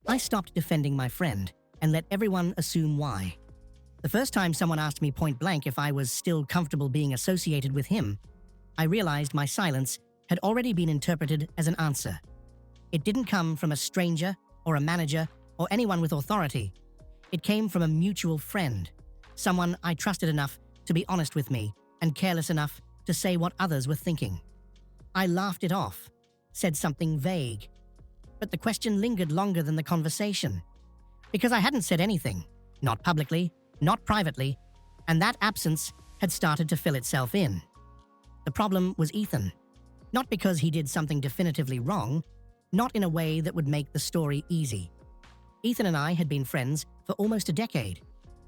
I stopped defending my friend and let everyone assume why. The first time someone asked me point blank if I was still comfortable being associated with him, I realized my silence had already been interpreted as an answer. It didn't come from a stranger or a manager or anyone with authority. It came from a mutual friend, someone I trusted enough to be honest with me and careless enough to say what others were thinking. I laughed it off, said something vague, but the question lingered longer than the conversation. Because I hadn't said anything, not publicly, not privately, and that absence had started to fill itself in. The problem was Ethan. Not because he did something definitively wrong, not in a way that would make the story easy. Ethan and I had been friends for almost a decade.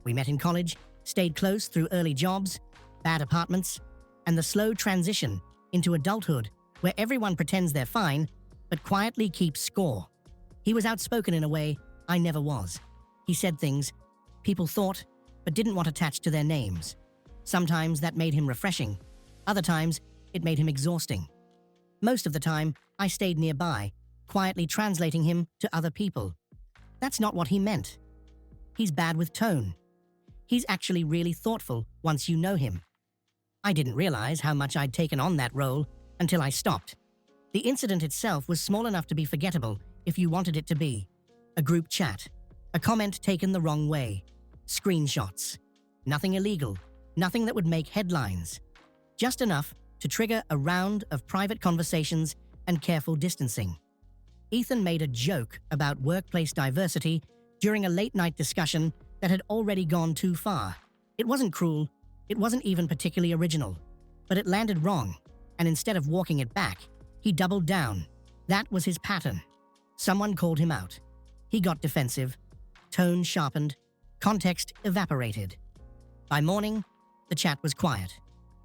We met in college, stayed close through early jobs, bad apartments, and the slow transition into adulthood where everyone pretends they're fine, but quietly keeps score. He was outspoken in a way I never was. He said things people thought, but didn't want attached to their names. Sometimes that made him refreshing. Other times, it made him exhausting. Most of the time, I stayed nearby, quietly translating him to other people. That's not what he meant. He's bad with tone. He's actually really thoughtful once you know him. I didn't realize how much I'd taken on that role until I stopped. The incident itself was small enough to be forgettable if you wanted it to be. A group chat, a comment taken the wrong way, screenshots. Nothing illegal, nothing that would make headlines. Just enough to trigger a round of private conversations and careful distancing. Ethan made a joke about workplace diversity during a late-night discussion that had already gone too far. It wasn't cruel, it wasn't even particularly original, but it landed wrong, and instead of walking it back, he doubled down. That was his pattern. Someone called him out. He got defensive, tone sharpened, context evaporated. By morning, the chat was quiet.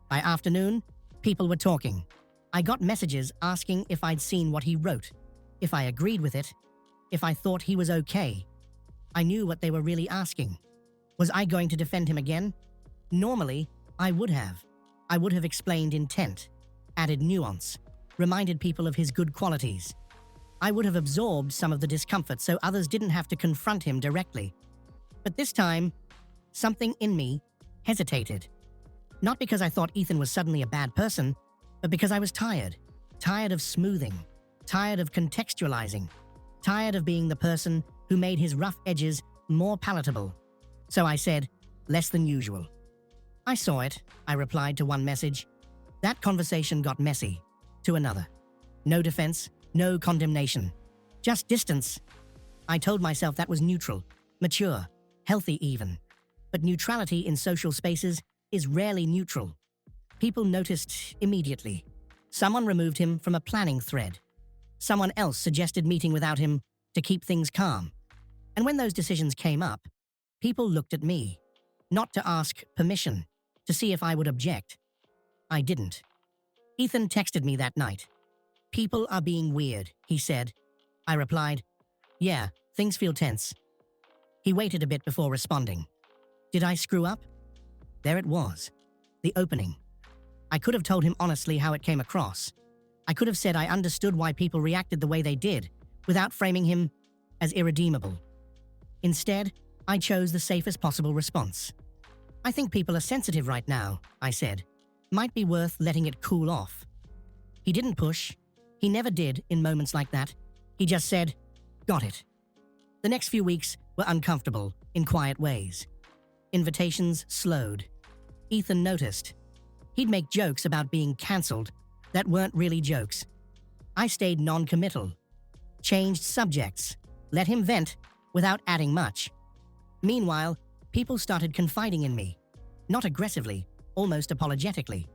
By afternoon, people were talking. I got messages asking if I'd seen what he wrote, if I agreed with it, if I thought he was okay. I knew what they were really asking. Was I going to defend him again? Normally, I would have. I would have explained intent, added nuance, reminded people of his good qualities. I would have absorbed some of the discomfort so others didn't have to confront him directly. But this time, something in me hesitated. Not because I thought Ethan was suddenly a bad person, but because I was tired. Tired of smoothing. Tired of contextualizing. Tired of being the person who made his rough edges more palatable. So I said, less than usual. I saw it, I replied to one message. That conversation got messy. To another. No defense, no condemnation. Just distance. I told myself that was neutral, mature, healthy even. But neutrality in social spaces is rarely neutral. People noticed immediately. Someone removed him from a planning thread. Someone else suggested meeting without him to keep things calm. And when those decisions came up, people looked at me, not to ask permission, to see if I would object. I didn't. Ethan texted me that night. People are being weird, he said. I replied, yeah, things feel tense. He waited a bit before responding. Did I screw up? There it was. The opening. I could have told him honestly how it came across. I could have said I understood why people reacted the way they did, without framing him as irredeemable. Instead, I chose the safest possible response. I think people are sensitive right now, I said. Might be worth letting it cool off. He didn't push. He never did in moments like that. He just said, got it. The next few weeks were uncomfortable in quiet ways. Invitations slowed. Ethan noticed. He'd make jokes about being cancelled that weren't really jokes. I stayed non-committal. Changed subjects. Let him vent without adding much. Meanwhile, people started confiding in me. Not aggressively, almost apologetically.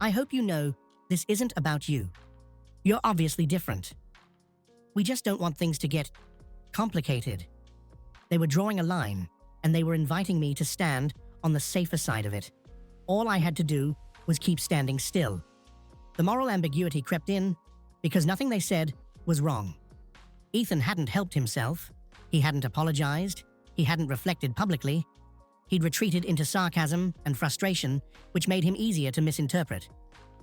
I hope you know this isn't about you. You're obviously different. We just don't want things to get complicated. They were drawing a line, and they were inviting me to stand on the safer side of it. All I had to do was keep standing still. The moral ambiguity crept in because nothing they said was wrong. Ethan hadn't helped himself. He hadn't apologized. He hadn't reflected publicly. He'd retreated into sarcasm and frustration, which made him easier to misinterpret.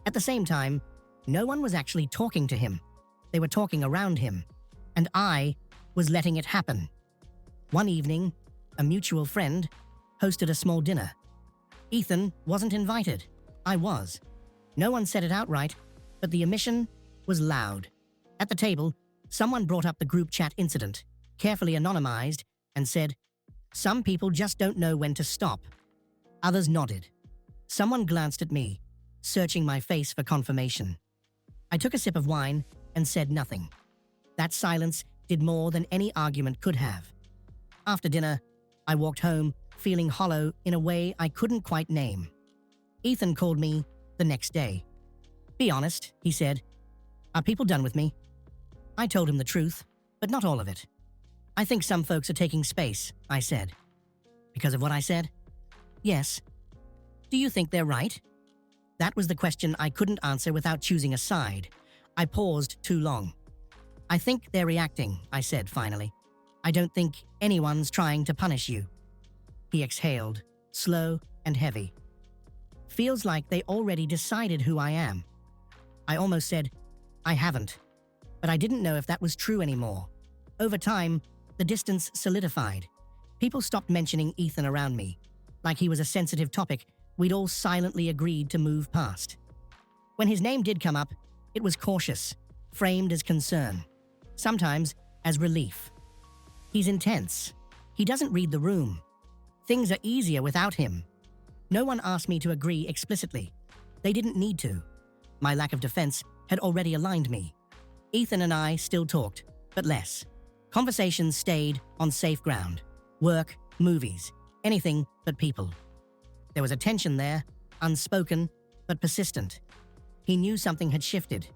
At the same time, no one was actually talking to him. They were talking around him. And I was letting it happen. One evening, a mutual friend hosted a small dinner. Ethan wasn't invited. I was. No one said it outright, but the omission was loud. At the table, someone brought up the group chat incident, carefully anonymized, and said, "Some people just don't know when to stop." Others nodded. Someone glanced at me, searching my face for confirmation. I took a sip of wine and said nothing. That silence did more than any argument could have. After dinner, I walked home, feeling hollow in a way I couldn't quite name. Ethan called me the next day. "Be honest," he said. "Are people done with me?" I told him the truth, but not all of it. "I think some folks are taking space," I said. "Because of what I said?" "Yes." "Do you think they're right?" That was the question I couldn't answer without choosing a side. I paused too long. "I think they're reacting," I said finally. "I don't think anyone's trying to punish you." He exhaled, slow and heavy. "Feels like they already decided who I am." I almost said, "I haven't," but I didn't know if that was true anymore. Over time, the distance solidified. People stopped mentioning Ethan around me, like he was a sensitive topic we'd all silently agreed to move past. When his name did come up, it was cautious, framed as concern, sometimes as relief. He's intense. He doesn't read the room. Things are easier without him. No one asked me to agree explicitly. They didn't need to. My lack of defense had already aligned me. Ethan and I still talked, but less. Conversations stayed on safe ground. Work, movies, anything but people. There was a tension there, unspoken, but persistent. He knew something had shifted.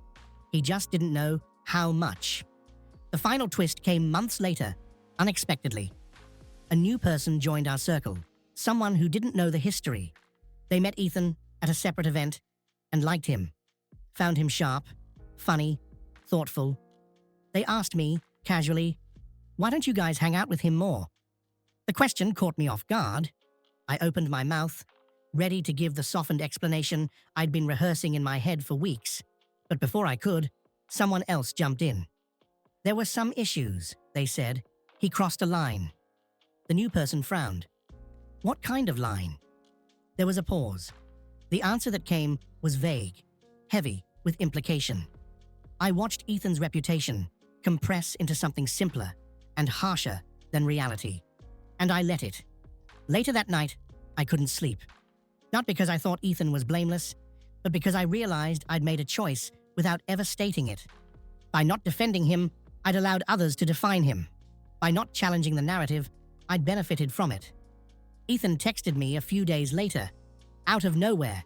He just didn't know how much. The final twist came months later, unexpectedly. A new person joined our circle, someone who didn't know the history. They met Ethan at a separate event and liked him. Found him sharp, funny, thoughtful. They asked me, casually, "Why don't you guys hang out with him more?" The question caught me off guard. I opened my mouth, ready to give the softened explanation I'd been rehearsing in my head for weeks. But before I could, someone else jumped in. "There were some issues," they said. "He crossed a line." The new person frowned. "What kind of line?" There was a pause. The answer that came was vague, heavy with implication. I watched Ethan's reputation compress into something simpler and harsher than reality. And I let it. Later that night, I couldn't sleep. Not because I thought Ethan was blameless, but because I realized I'd made a choice without ever stating it. By not defending him, I'd allowed others to define him. By not challenging the narrative, I'd benefited from it. Ethan texted me a few days later, out of nowhere.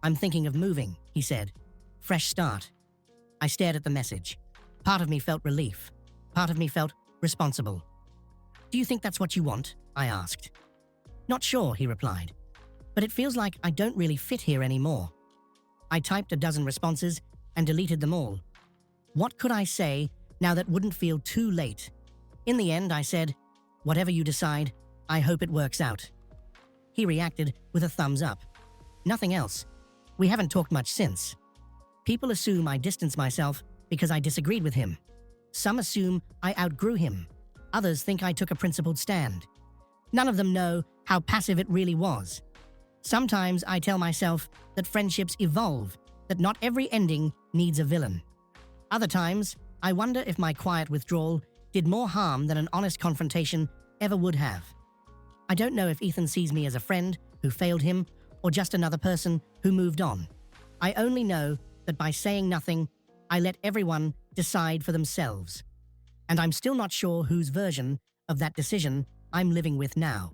"I'm thinking of moving," he said. "Fresh start." I stared at the message. Part of me felt relief. Part of me felt responsible. "Do you think that's what you want?" I asked. "Not sure," he replied. "But it feels like I don't really fit here anymore." I typed a dozen responses and deleted them all. What could I say now that wouldn't feel too late? In the end, I said, "Whatever you decide, I hope it works out." He reacted with a thumbs up. Nothing else. We haven't talked much since. People assume I distanced myself because I disagreed with him. Some assume I outgrew him. Others think I took a principled stand. None of them know how passive it really was. Sometimes I tell myself that friendships evolve, that not every ending needs a villain. Other times, I wonder if my quiet withdrawal did more harm than an honest confrontation ever would have. I don't know if Ethan sees me as a friend who failed him or just another person who moved on. I only know that by saying nothing, I let everyone decide for themselves. And I'm still not sure whose version of that decision I'm living with now.